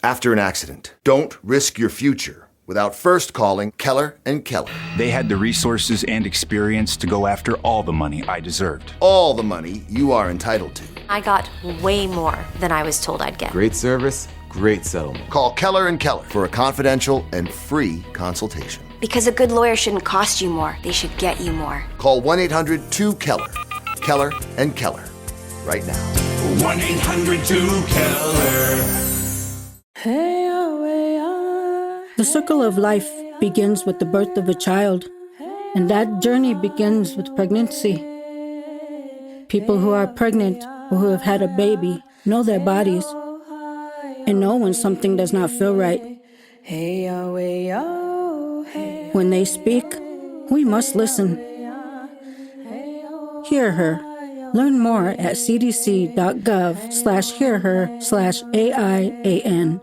after an accident. Don't risk your future without first calling Keller and Keller. They had the resources and experience to go after all the money I deserved. All the money you are entitled to. I got way more than I was told I'd get. Great service, great settlement. Call Keller and Keller for a confidential and free consultation. Because a good lawyer shouldn't cost you more. They should get you more. Call 1-800-2-KELLER. Keller and Keller. Right now. 1-800-2-KELLER. The circle of life begins with the birth of a child, and that journey begins with pregnancy. People who are pregnant or who have had a baby know their bodies and know when something does not feel right. When they speak, we must listen. Hear her. Learn more at cdc.gov/hearher/AIAN.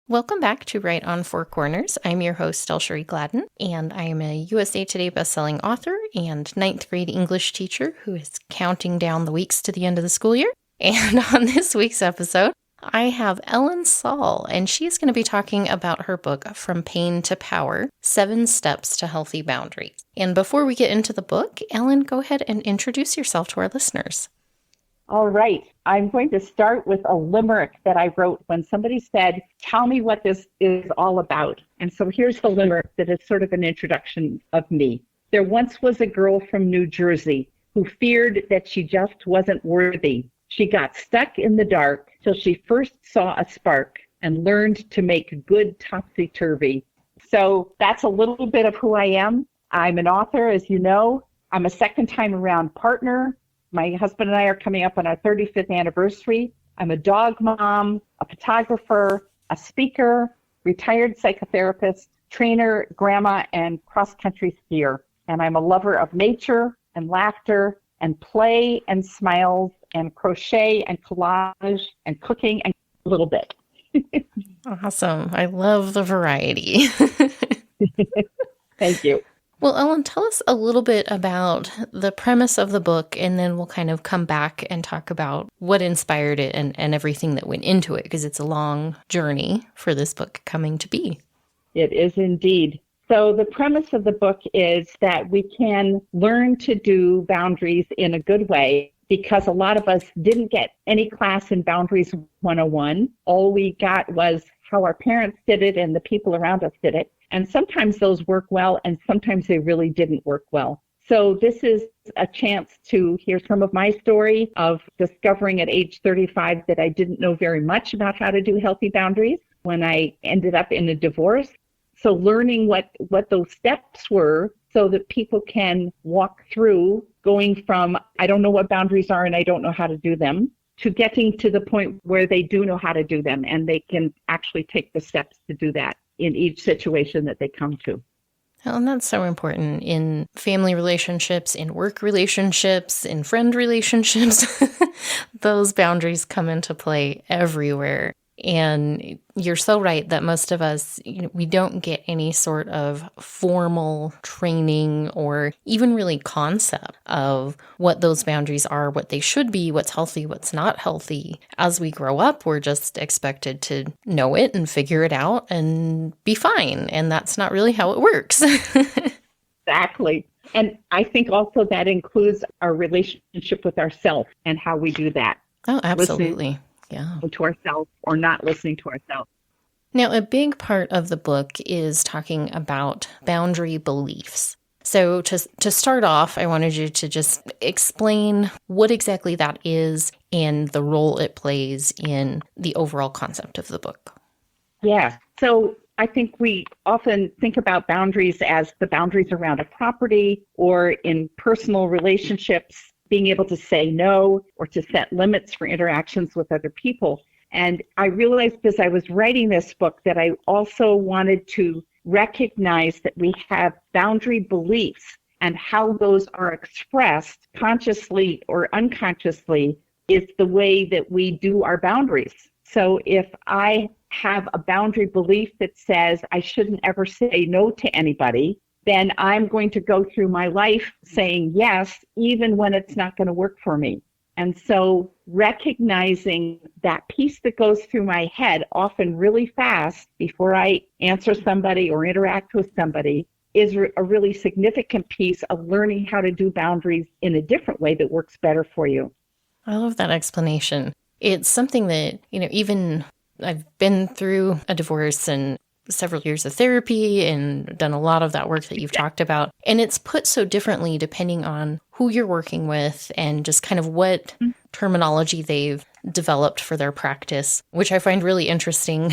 Welcome back to Right on Four Corners. I'm your host, DelSheree Gladden, and I am a USA Today bestselling author and ninth grade English teacher who is counting down the weeks to the end of the school year. And on this week's episode, I have Ellen Saul, and she's going to be talking about her book, From Pain to Power, 7 Steps to Healthy Boundaries. And before we get into the book, Ellen, go ahead and introduce yourself to our listeners. All right. I'm going to start with a limerick that I wrote when somebody said, tell me what this is all about. And so here's the limerick that is sort of an introduction of me. There once was a girl from New Jersey who feared that she just wasn't worthy. She got stuck in the dark till she first saw a spark and learned to make good topsy-turvy. So that's a little bit of who I am. I'm an author, as you know. I'm a second-time around partner. My husband and I are coming up on our 35th anniversary. I'm a dog mom, a photographer, a speaker, retired psychotherapist, trainer, grandma, and cross-country skier. And I'm a lover of nature and laughter and play and smiles and crochet and collage and cooking and a little bit. Awesome. I love the variety. Thank you. Well, Ellen, tell us a little bit about the premise of the book, and then we'll kind of come back and talk about what inspired it and everything that went into it, because it's a long journey for this book coming to be. It is indeed. So the premise of the book is that we can learn to do boundaries in a good way, because a lot of us didn't get any class in Boundaries 101. All we got was how our parents did it and the people around us did it. And sometimes those work well, and sometimes they really didn't work well. So this is a chance to hear some of my story of discovering at age 35 that I didn't know very much about how to do healthy boundaries when I ended up in a divorce. So learning what those steps were so that people can walk through going from, I don't know what boundaries are and I don't know how to do them, to getting to the point where they do know how to do them and they can actually take the steps to do that in each situation that they come to. Well, and that's so important in family relationships, in work relationships, in friend relationships. Those boundaries come into play everywhere. And you're so right that most of us, we don't get any sort of formal training or even really concept of what those boundaries are, what they should be, what's healthy, what's not healthy. As we grow up, we're just expected to know it and figure it out and be fine. And that's not really how it works. Exactly. And I think also that includes our relationship with ourselves and how we do that. Oh, absolutely. Yeah. To ourselves or not listening to ourselves. Now, a big part of the book is talking about boundary beliefs. So to start off, I wanted you to just explain what exactly that is and the role it plays in the overall concept of the book. Yeah. So I think we often think about boundaries as the boundaries around a property or in personal relationships, being able to say no or to set limits for interactions with other people. And I realized as I was writing this book that I also wanted to recognize that we have boundary beliefs, and how those are expressed consciously or unconsciously is the way that we do our boundaries. So if I have a boundary belief that says I shouldn't ever say no to anybody, then I'm going to go through my life saying yes, even when it's not going to work for me. And so recognizing that piece that goes through my head often really fast before I answer somebody or interact with somebody is a really significant piece of learning how to do boundaries in a different way that works better for you. I love that explanation. It's something that, even I've been through a divorce and several years of therapy and done a lot of that work that you've talked about. And it's put so differently depending on who you're working with and just kind of what terminology they've developed for their practice, which I find really interesting.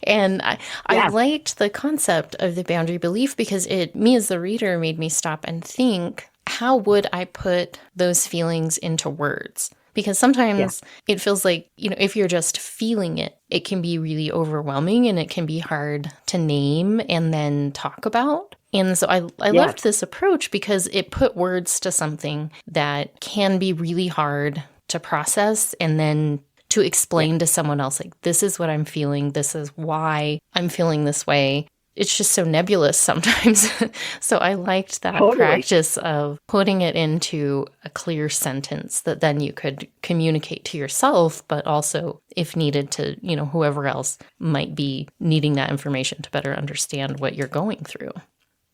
And I liked the concept of the boundary belief because me as the reader made me stop and think, how would I put those feelings into words? Because sometimes it feels like, if you're just feeling it, it can be really overwhelming and it can be hard to name and then talk about. And so I loved this approach because it put words to something that can be really hard to process and then to explain to someone else, like, this is what I'm feeling. This is why I'm feeling this way. It's just so nebulous sometimes. So I liked that practice of putting it into a clear sentence that then you could communicate to yourself, but also, if needed, to, whoever else might be needing that information to better understand what you're going through.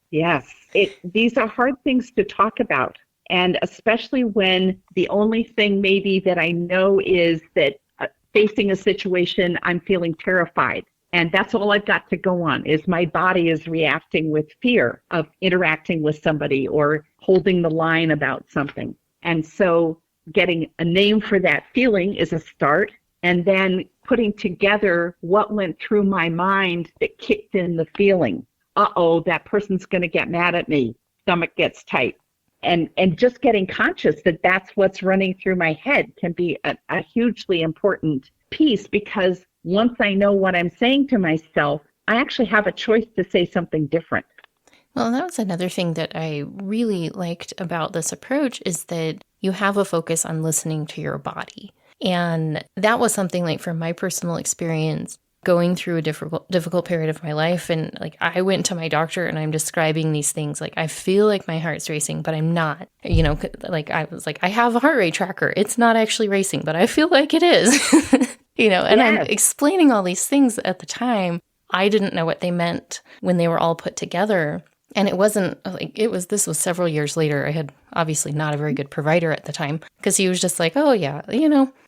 Yes. These are hard things to talk about. And especially when the only thing maybe that I know is that facing a situation, I'm feeling terrified. And that's all I've got to go on is my body is reacting with fear of interacting with somebody or holding the line about something. And so getting a name for that feeling is a start. And then putting together what went through my mind that kicked in the feeling. That person's going to get mad at me. Stomach gets tight. And just getting conscious that that's what's running through my head can be a hugely important piece, because once I know what I'm saying to myself, I actually have a choice to say something different. Well, that was another thing that I really liked about this approach is that you have a focus on listening to your body. And that was something, like, from my personal experience, going through a difficult period of my life. And like, I went to my doctor and I'm describing these things. Like, I feel like my heart's racing, but I'm not, like, I was like, I have a heart rate tracker. It's not actually racing, but I feel like it is, and I'm explaining all these things at the time. I didn't know what they meant when they were all put together. And it wasn't like this was several years later. I had obviously not a very good provider at the time, because he was just like, oh yeah,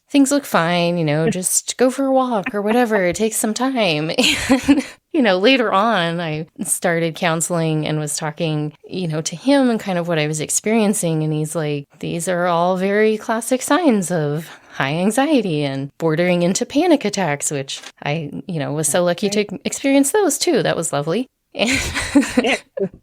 things look fine, just go for a walk or whatever. It takes some time. And, later on, I started counseling and was talking, to him and kind of what I was experiencing. And he's like, these are all very classic signs of high anxiety and bordering into panic attacks, which I, was so lucky to experience those too. That was lovely. And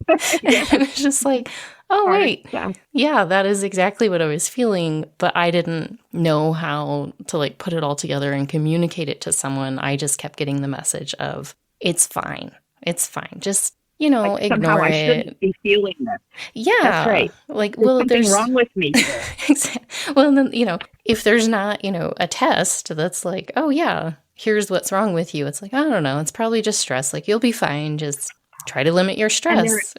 it was just like, oh, wait, yeah, that is exactly what I was feeling, but I didn't know how to, like, put it all together and communicate it to someone. I just kept getting the message of, it's fine. It's fine. Just, like, ignore somehow it. I shouldn't be feeling this. Yeah. That's right. Like, there's something wrong with me. Well, then, if there's not, a test that's like, oh, yeah, here's what's wrong with you. It's like, I don't know. It's probably just stress. Like, you'll be fine. Just try to limit your stress.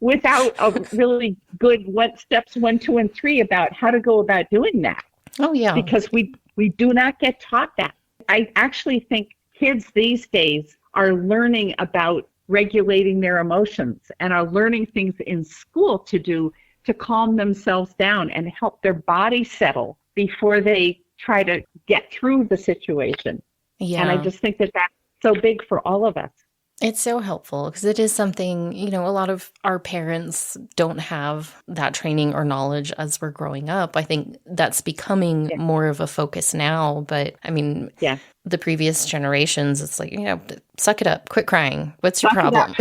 Without a really good steps 1, 2, and 3 about how to go about doing that. Oh, yeah. Because we do not get taught that. I actually think kids these days are learning about regulating their emotions and are learning things in school to do to calm themselves down and help their body settle before they try to get through the situation. Yeah. And I just think that that's so big for all of us. It's so helpful because it is something, a lot of our parents don't have that training or knowledge as we're growing up. I think that's becoming more of a focus now. But I mean, the previous generations, it's like, suck it up, quit crying. What's your problem?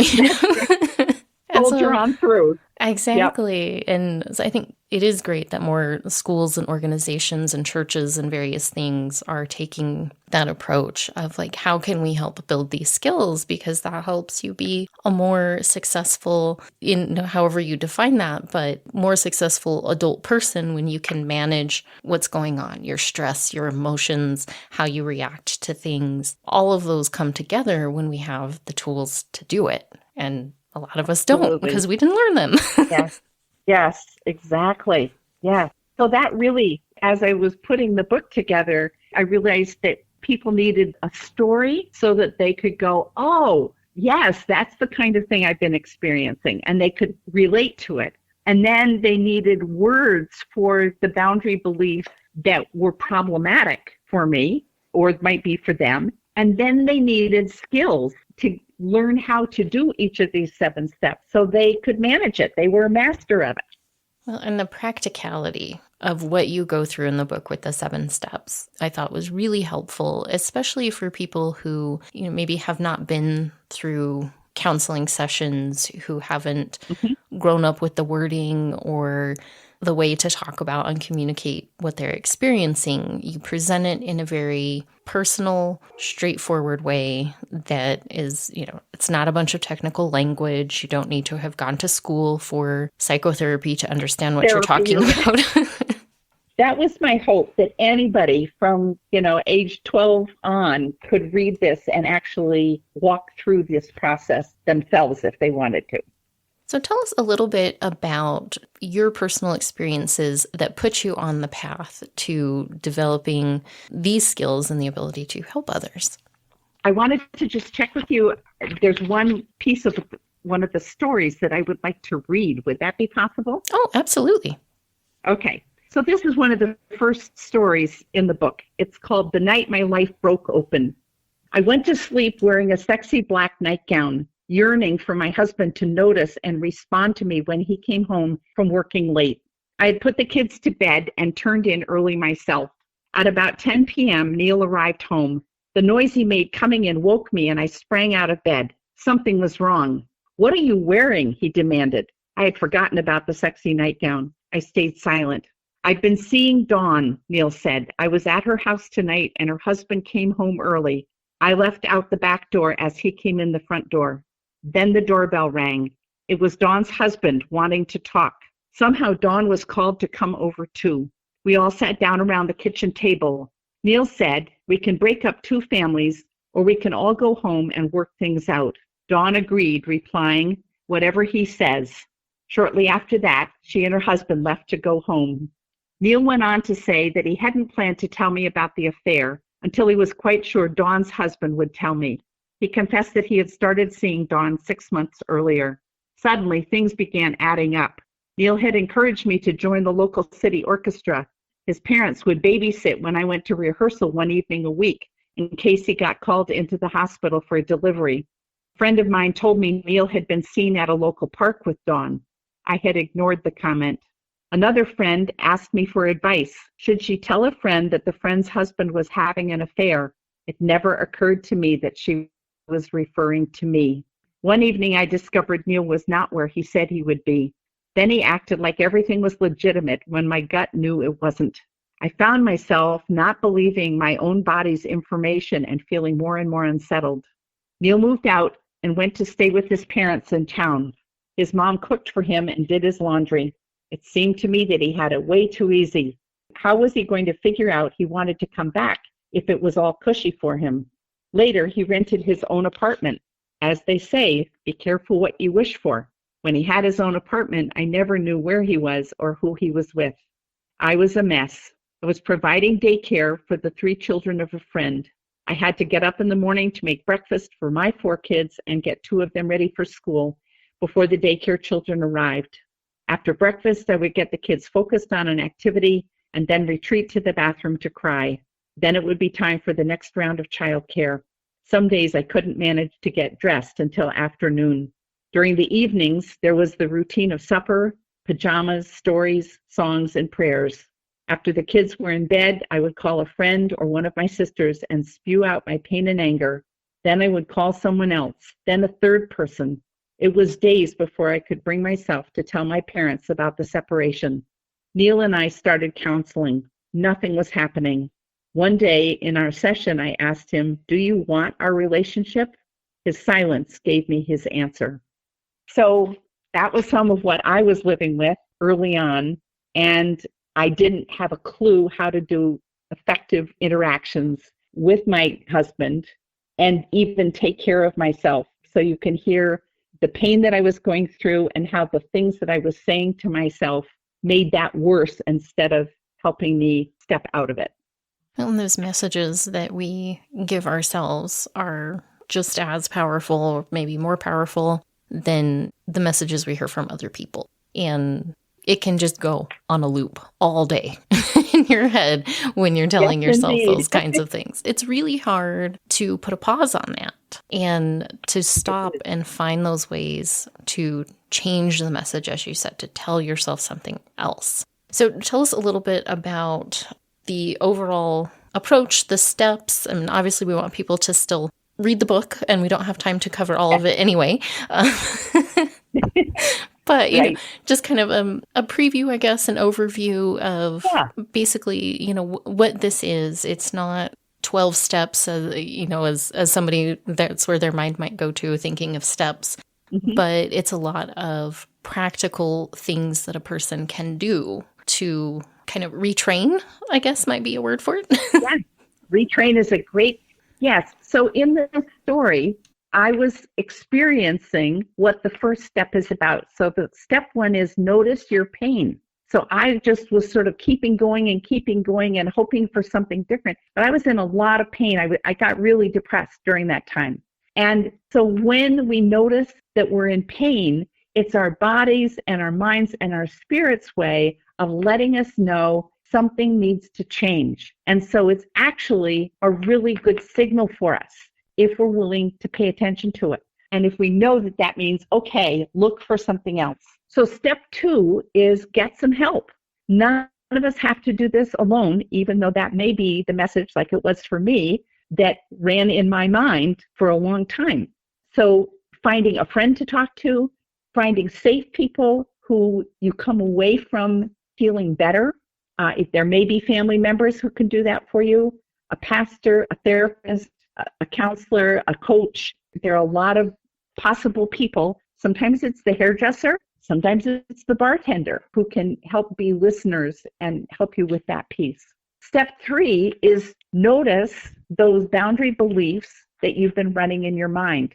Soldier on through. Exactly. Yep. And so I think it is great that more schools and organizations and churches and various things are taking that approach of like, how can we help build these skills? Because that helps you be a more successful, in however you define that, but more successful adult person when you can manage what's going on, your stress, your emotions, how you react to things. All of those come together when we have the tools to do it. And a lot of us don't. Absolutely. Because we didn't learn them. Yes, exactly. Yeah. So that really, as I was putting the book together, I realized that people needed a story so that they could go, oh, yes, that's the kind of thing I've been experiencing, and they could relate to it. And then they needed words for the boundary beliefs that were problematic for me, or it might be for them. And then they needed skills to learn how to do each of these 7 steps so they could manage it. They were a master of it. Well, and the practicality of what you go through in the book with the 7 steps, I thought was really helpful, especially for people who, maybe have not been through counseling sessions, who haven't grown up with the wording or the way to talk about and communicate what they're experiencing. You present it in a very personal, straightforward way that is, it's not a bunch of technical language. You don't need to have gone to school for psychotherapy to understand what you're talking about. That was my hope, that anybody from, age 12 on could read this and actually walk through this process themselves if they wanted to. So tell us a little bit about your personal experiences that put you on the path to developing these skills and the ability to help others. I wanted to just check with you. There's one piece of one of the stories that I would like to read. Would that be possible? Oh, absolutely. Okay. So this is one of the first stories in the book. It's called The Night My Life Broke Open. I went to sleep wearing a sexy black nightgown, yearning for my husband to notice and respond to me when he came home from working late. I had put the kids to bed and turned in early myself. At about 10 p.m., Neil arrived home. The noise he made coming in woke me, and I sprang out of bed. Something was wrong. "What are you wearing?" he demanded. I had forgotten about the sexy nightgown. I stayed silent. "I've been seeing Dawn," Neil said. "I was at her house tonight, and her husband came home early. I left out the back door as he came in the front door." Then the doorbell rang. It was Dawn's husband wanting to talk. Somehow Dawn was called to come over too. We all sat down around the kitchen table. Neil said, "We can break up 2 families, or we can all go home and work things out." Dawn agreed, replying, "Whatever he says." Shortly after that, she and her husband left to go home. Neil went on to say that he hadn't planned to tell me about the affair until he was quite sure Dawn's husband would tell me. He confessed that he had started seeing Dawn 6 months earlier. Suddenly, things began adding up. Neil had encouraged me to join the local city orchestra. His parents would babysit when I went to rehearsal one evening a week in case he got called into the hospital for a delivery. A friend of mine told me Neil had been seen at a local park with Dawn. I had ignored the comment. Another friend asked me for advice. Should she tell a friend that the friend's husband was having an affair? It never occurred to me that she was referring to me. One evening I discovered Neil was not where he said he would be. Then he acted like everything was legitimate when my gut knew it wasn't. I found myself not believing my own body's information and feeling more and more unsettled. Neil moved out and went to stay with his parents in town. His mom cooked for him and did his laundry. It seemed to me that he had it way too easy. How was he going to figure out he wanted to come back if it was all cushy for him? Later, he rented his own apartment. As they say, be careful what you wish for. When he had his own apartment, I never knew where he was or who he was with. I was a mess. I was providing daycare for the 3 children of a friend. I had to get up in the morning to make breakfast for my 4 kids and get 2 of them ready for school before the daycare children arrived. After breakfast, I would get the kids focused on an activity and then retreat to the bathroom to cry. Then it would be time for the next round of childcare. Some days I couldn't manage to get dressed until afternoon. During the evenings, there was the routine of supper, pajamas, stories, songs, and prayers. After the kids were in bed, I would call a friend or one of my sisters and spew out my pain and anger. Then I would call someone else, then a third person. It was days before I could bring myself to tell my parents about the separation. Neil and I started counseling. Nothing was happening. One day in our session, I asked him, "Do you want our relationship?" His silence gave me his answer. So that was some of what I was living with early on. And I didn't have a clue how to do effective interactions with my husband and even take care of myself. So you can hear the pain that I was going through and how the things that I was saying to myself made that worse instead of helping me step out of it. Well, and those messages that we give ourselves are just as powerful, or maybe more powerful, than the messages we hear from other people. And it can just go on a loop all day in your head when you're telling yourself those kinds of things. It's really hard to put a pause on that and to stop and find those ways to change the message, as you said, to tell yourself something else. So tell us a little bit about the overall approach, the steps. I mean, obviously we want people to still read the book, and we don't have time to cover all of it anyway. But, you know, just kind of a preview, I guess, an overview of basically, you know, what this is. It's not 12 steps, as somebody, that's where their mind might go to thinking of steps. Mm-hmm. But it's a lot of practical things that a person can do to kind of retrain, I guess might be a word for it. Yeah, retrain is a great, yes. So in the story, I was experiencing what the first step is about. So the step one is notice your pain. So I just was sort of keeping going and hoping for something different. But I was in a lot of pain. I got really depressed during that time. And so when we notice that we're in pain, it's our bodies and our minds and our spirit's way of letting us know something needs to change. And so it's actually a really good signal for us if we're willing to pay attention to it. And if we know that that means, okay, look for something else. So step two is get some help. None of us have to do this alone, even though that may be the message, like it was for me, that ran in my mind for a long time. So finding a friend to talk to, finding safe people who you come away from feeling better. If there may be family members who can do that for you, a pastor, a therapist, a counselor, a coach. There are a lot of possible people. Sometimes it's the hairdresser. Sometimes it's the bartender who can help be listeners and help you with that piece. Step three is notice those boundary beliefs that you've been running in your mind.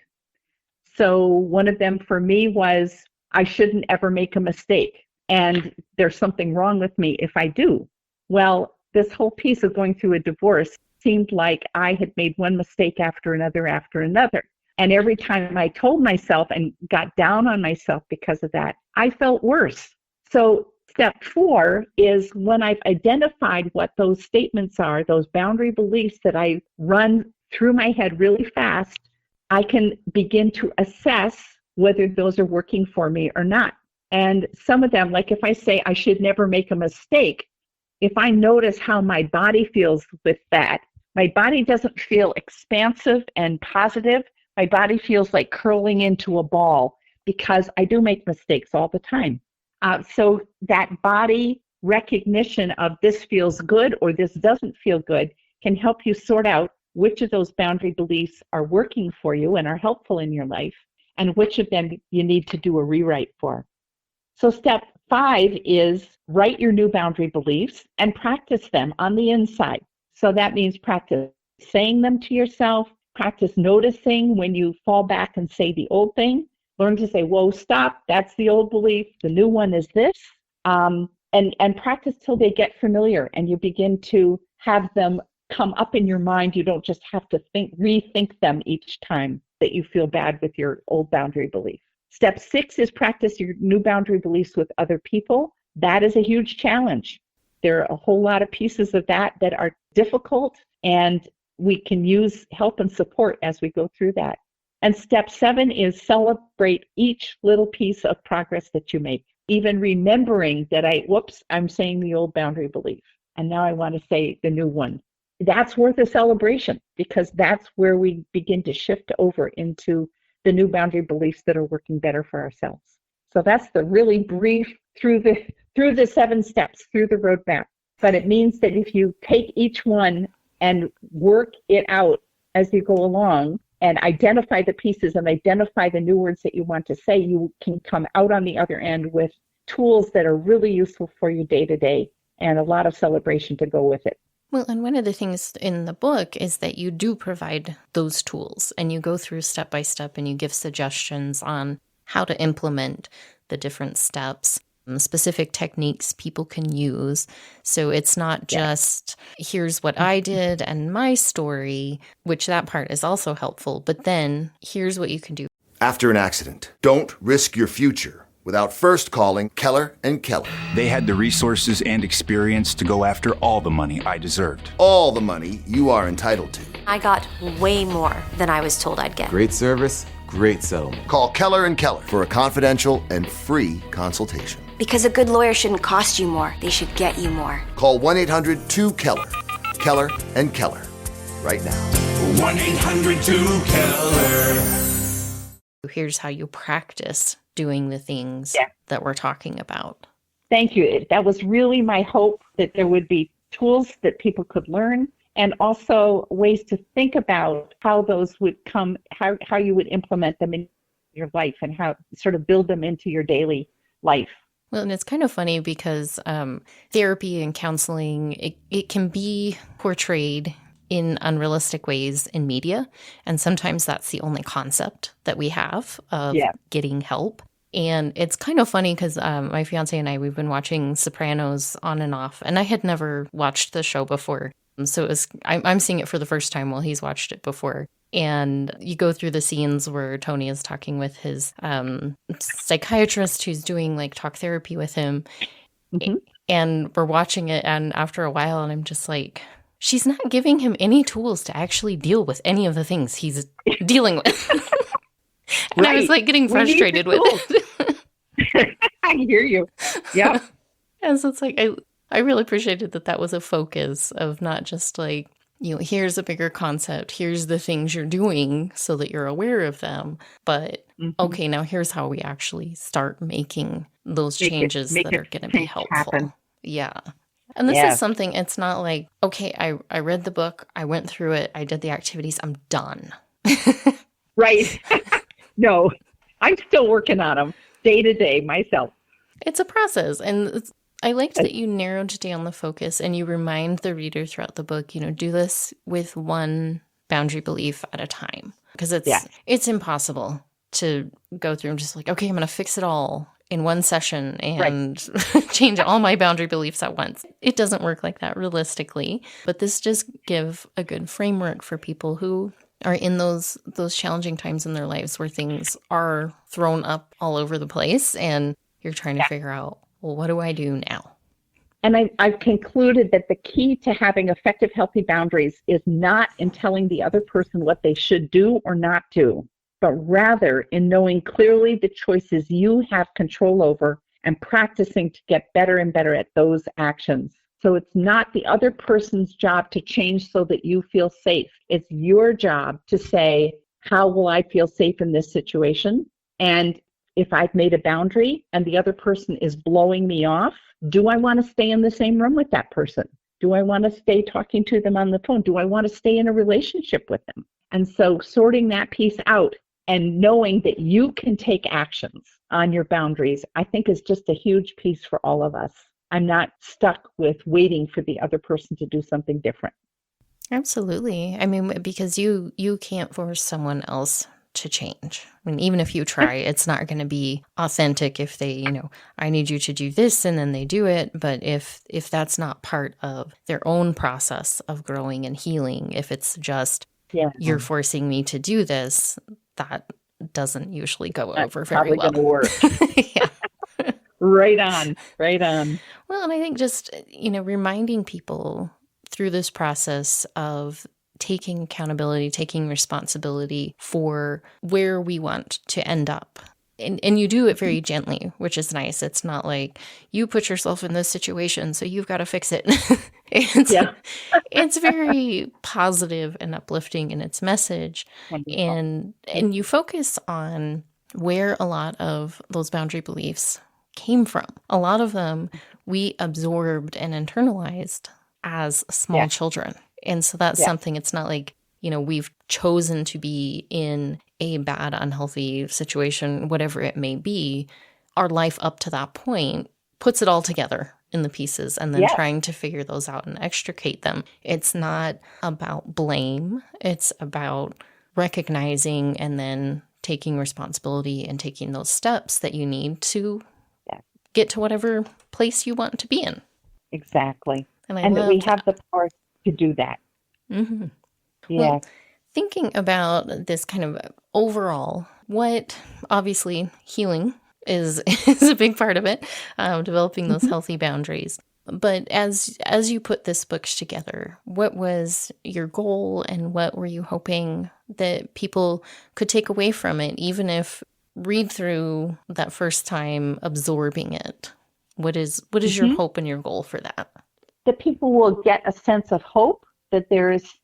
So one of them for me was, I shouldn't ever make a mistake. And there's something wrong with me if I do. Well, this whole piece of going through a divorce seemed like I had made one mistake after another. And every time I told myself and got down on myself because of that, I felt worse. So step four is when I've identified what those statements are, those boundary beliefs that I run through my head really fast, I can begin to assess whether those are working for me or not. And some of them, like if I say I should never make a mistake, if I notice how my body feels with that, my body doesn't feel expansive and positive. My body feels like curling into a ball because I do make mistakes all the time. So that body recognition of this feels good or this doesn't feel good can help you sort out which of those boundary beliefs are working for you and are helpful in your life, and which of them you need to do a rewrite for. So step five is write your new boundary beliefs and practice them on the inside. So that means practice saying them to yourself, practice noticing when you fall back and say the old thing, learn to say, whoa, stop, that's the old belief, the new one is this, and practice till they get familiar and you begin to have them come up in your mind. You don't just have to rethink them each time that you feel bad with your old boundary belief. Step six is practice your new boundary beliefs with other people. That is a huge challenge. There are a whole lot of pieces of that are difficult, and we can use help and support as we go through that. And step seven is celebrate each little piece of progress that you make, even remembering that I'm saying the old boundary belief, and now I want to say the new one. That's worth a celebration because that's where we begin to shift over into the new boundary beliefs that are working better for ourselves. So that's the really brief through the 7 steps, through the roadmap. But it means that if you take each one and work it out as you go along and identify the pieces and identify the new words that you want to say, you can come out on the other end with tools that are really useful for you day to day and a lot of celebration to go with it. Well, and one of the things in the book is that you do provide those tools and you go through step by step and you give suggestions on how to implement the different steps, specific techniques people can use. So it's not just, here's what I did and my story, which that part is also helpful, but then here's what you can do. After an accident, don't risk your future without first calling Keller and Keller. They had the resources and experience to go after all the money I deserved. All the money you are entitled to. I got way more than I was told I'd get. Great service, great settlement. Call Keller and Keller for a confidential and free consultation. Because a good lawyer shouldn't cost you more. They should get you more. Call 1-800-2-KELLER. Keller and Keller. Right now. 1-800-2-KELLER. Here's how you practice doing the things that we're talking about. Thank you. That was really my hope, that there would be tools that people could learn and also ways to think about how those would come, how you would implement them in your life and how sort of build them into your daily life. Well, and it's kind of funny because therapy and counseling, it can be portrayed in unrealistic ways in media. And sometimes that's the only concept that we have of getting help. And it's kind of funny because my fiance and I, we've been watching Sopranos on and off. And I had never watched the show before. So it was, I'm seeing it for the first time while he's watched it before. And you go through the scenes where Tony is talking with his psychiatrist who's doing like talk therapy with him. Mm-hmm. And we're watching it. And after a while, and I'm just like, she's not giving him any tools to actually deal with any of the things he's dealing with. And I was like getting frustrated with it. I hear you. Yeah. And so it's like, I really appreciated that was a focus of not just like, you know, here's a bigger concept, here's the things you're doing so that you're aware of them. But okay, now here's how we actually start making those changes that are going to be helpful. Happen. Yeah. And this is something, it's not like, okay, I read the book, I went through it, I did the activities, I'm done. Right. No, I'm still working on them day to day myself. It's a process. And I liked that you narrowed down the focus and you remind the reader throughout the book, you know, do this with one boundary belief at a time. Because it's impossible to go through and just like, okay, I'm going to fix it all in one session and change all my boundary beliefs at once. It doesn't work like that realistically. But this just give a good framework for people who are in those challenging times in their lives where things are thrown up all over the place and you're trying to figure out, well, what do I do now? And I've concluded that the key to having effective, healthy boundaries is not in telling the other person what they should do or not do, but rather in knowing clearly the choices you have control over and practicing to get better and better at those actions. So it's not the other person's job to change so that you feel safe. It's your job to say, how will I feel safe in this situation? And if I've made a boundary and the other person is blowing me off, do I want to stay in the same room with that person? Do I want to stay talking to them on the phone? Do I want to stay in a relationship with them? And so sorting that piece out and knowing that you can take actions on your boundaries, I think is just a huge piece for all of us. I'm not stuck with waiting for the other person to do something different. Absolutely. I mean, because you can't force someone else to change. I mean, even if you try, it's not going to be authentic if they, you know, I need you to do this and then they do it. But if that's not part of their own process of growing and healing, if it's just you're forcing me to do this, that doesn't usually go over very well. Probably going to work. Right on. Well, and I think just, you know, reminding people through this process of taking accountability, taking responsibility for where we want to end up. And you do it very gently, which is nice. It's not like you put yourself in this situation, so you've got to fix it. It's very positive and uplifting in its message. Wonderful. And you focus on where a lot of those boundary beliefs came from. A lot of them we absorbed and internalized as small children. And so that's something, it's not like, we've chosen to be in a bad, unhealthy situation, whatever it may be. Our life up to that point puts it all together in the pieces and then trying to figure those out and extricate them. It's not about blame. It's about recognizing and then taking responsibility and taking those steps that you need to get to whatever place you want to be in. Exactly. And that we have the power to do that. Mm-hmm. Yeah. Well, thinking about this kind of overall, what obviously healing is a big part of it, developing those healthy boundaries. But as you put this book together, what was your goal and what were you hoping that people could take away from it, even if read through that first time absorbing it? What is your hope and your goal for that? That people will get a sense of hope, that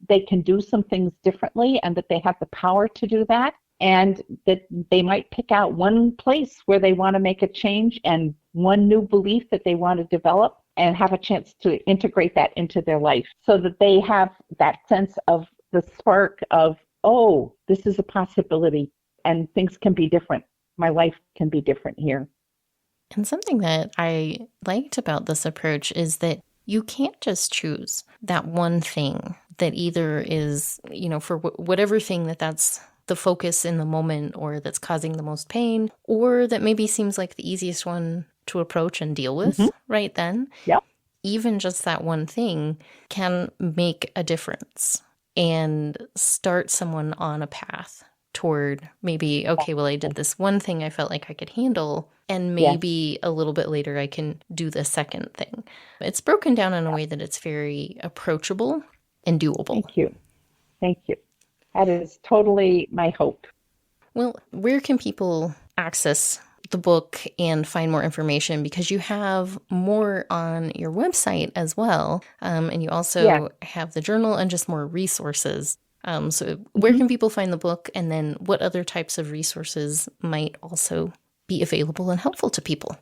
they can do some things differently and that they have the power to do that, and that they might pick out one place where they want to make a change and one new belief that they want to develop and have a chance to integrate that into their life so that they have that sense of the spark of, oh, this is a possibility and things can be different. My life can be different here. And something that I liked about this approach is that you can't just choose that one thing that either is, for whatever thing that's the focus in the moment or that's causing the most pain, or that maybe seems like the easiest one to approach and deal with right then. Yep. Even just that one thing can make a difference and start someone on a path toward maybe, okay, well, I did this one thing I felt like I could handle, and maybe a little bit later I can do the second thing. It's broken down in a way that it's very approachable and doable. Thank you. That is totally my hope. Well, where can people access the book and find more information? Because you have more on your website as well, and you also have the journal and just more resources. So where can people find the book, and then what other types of resources might also be available and helpful to people?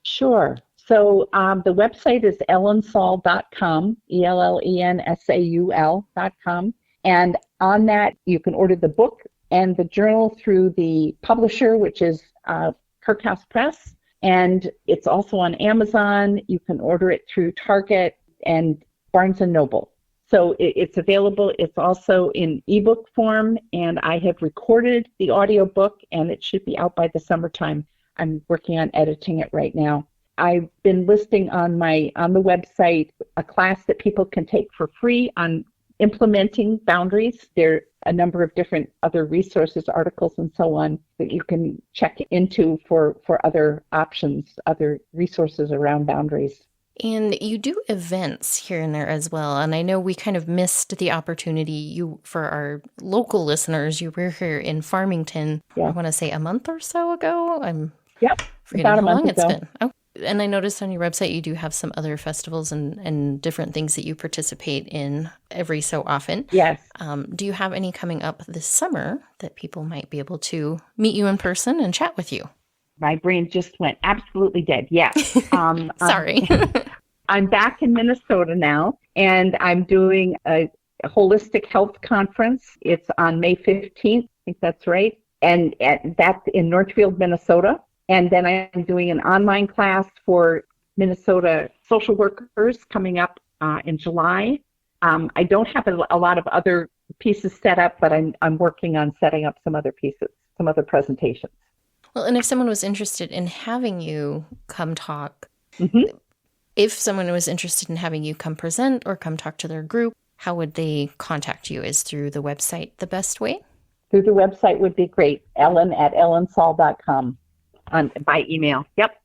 Sure. So the website is ellensaul.com, ELLENSAUL.com. And on that, you can order the book and the journal through the publisher, which is Kirkhouse Press. And it's also on Amazon. You can order it through Target and Barnes & Noble. So it's available. It's also in ebook form, and I have recorded the audiobook, and it should be out by the summertime. I'm working on editing it right now. I've been listing on the website a class that people can take for free on implementing boundaries. There are a number of different other resources, articles, and so on that you can check into for other options, other resources around boundaries. And you do events here and there as well. And I know we kind of missed the opportunity. For our local listeners, you were here in Farmington, I want to say a month or so ago. I'm forgetting about how long it's ago. been. Oh, and I noticed on your website you do have some other festivals and different things that you participate in every so often. Yes. Do you have any coming up this summer that people might be able to meet you in person and chat with you? My brain just went absolutely dead. Yes. Sorry. I'm back in Minnesota now, and I'm doing a holistic health conference. It's on May 15th. I think that's right. And that's in Northfield, Minnesota. And then I'm doing an online class for Minnesota social workers coming up in July. I don't have a lot of other pieces set up, but I'm working on setting up some other pieces, some other presentations. Well, and if someone was interested in having you come talk, if someone was interested in having you come present or come talk to their group, how would they contact you? Is through the website the best way? Through the website would be great. Ellen@ellensaul.com by email. Yep.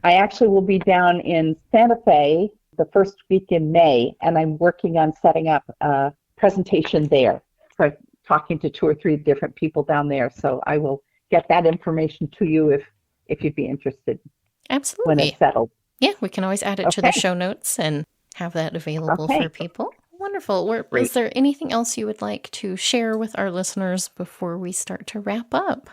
I actually will be down in Santa Fe the first week in May, and I'm working on setting up a presentation there. So I'm talking to 2 or 3 different people down there. So I will get that information to you if you'd be interested. Absolutely. When it's settled. Yeah, we can always add it to the show notes and have that available for people. Wonderful. Is there anything else you would like to share with our listeners before we start to wrap up?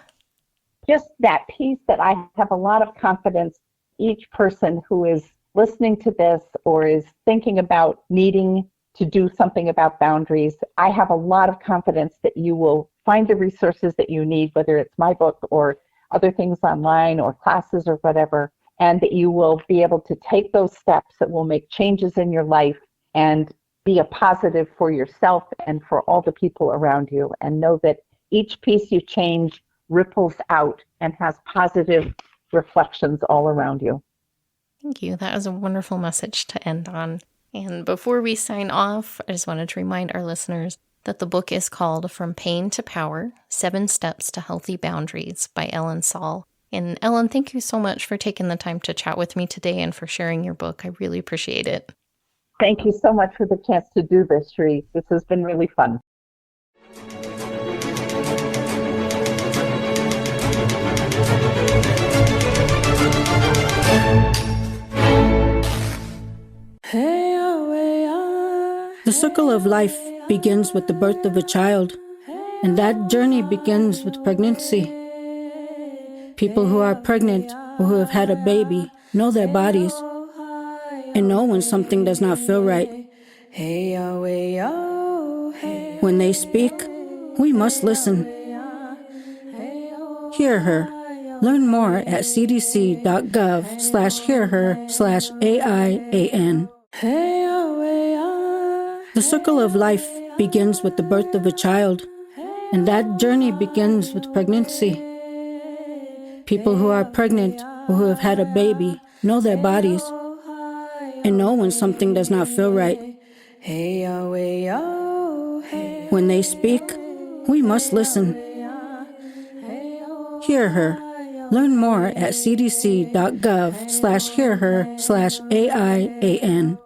just that piece that I have a lot of confidence each person who is listening to this or is thinking about needing to do something about boundaries, I have a lot of confidence that you will find the resources that you need, whether it's my book or other things online or classes or whatever, and that you will be able to take those steps that will make changes in your life and be a positive for yourself and for all the people around you, and know that each piece you change ripples out and has positive reflections all around you. Thank you. That was a wonderful message to end on. And before we sign off, I just wanted to remind our listeners that the book is called From Pain to Power, 7 Steps to Healthy Boundaries by Ellen Saul. And Ellen, thank you so much for taking the time to chat with me today and for sharing your book. I really appreciate it. Thank you so much for the chance to do this, Sheree. This has been really fun. The circle of life begins with the birth of a child, and that journey begins with pregnancy. People who are pregnant or who have had a baby know their bodies and know when something does not feel right. When they speak, we must listen. Hear her. Learn more at cdc.gov/hearher/AIAN. The circle of life begins with the birth of a child, and that journey begins with pregnancy. People who are pregnant or who have had a baby know their bodies and know when something does not feel right. When they speak, we must listen. Hear her. Learn more at cdc.gov/hearher/AIAN.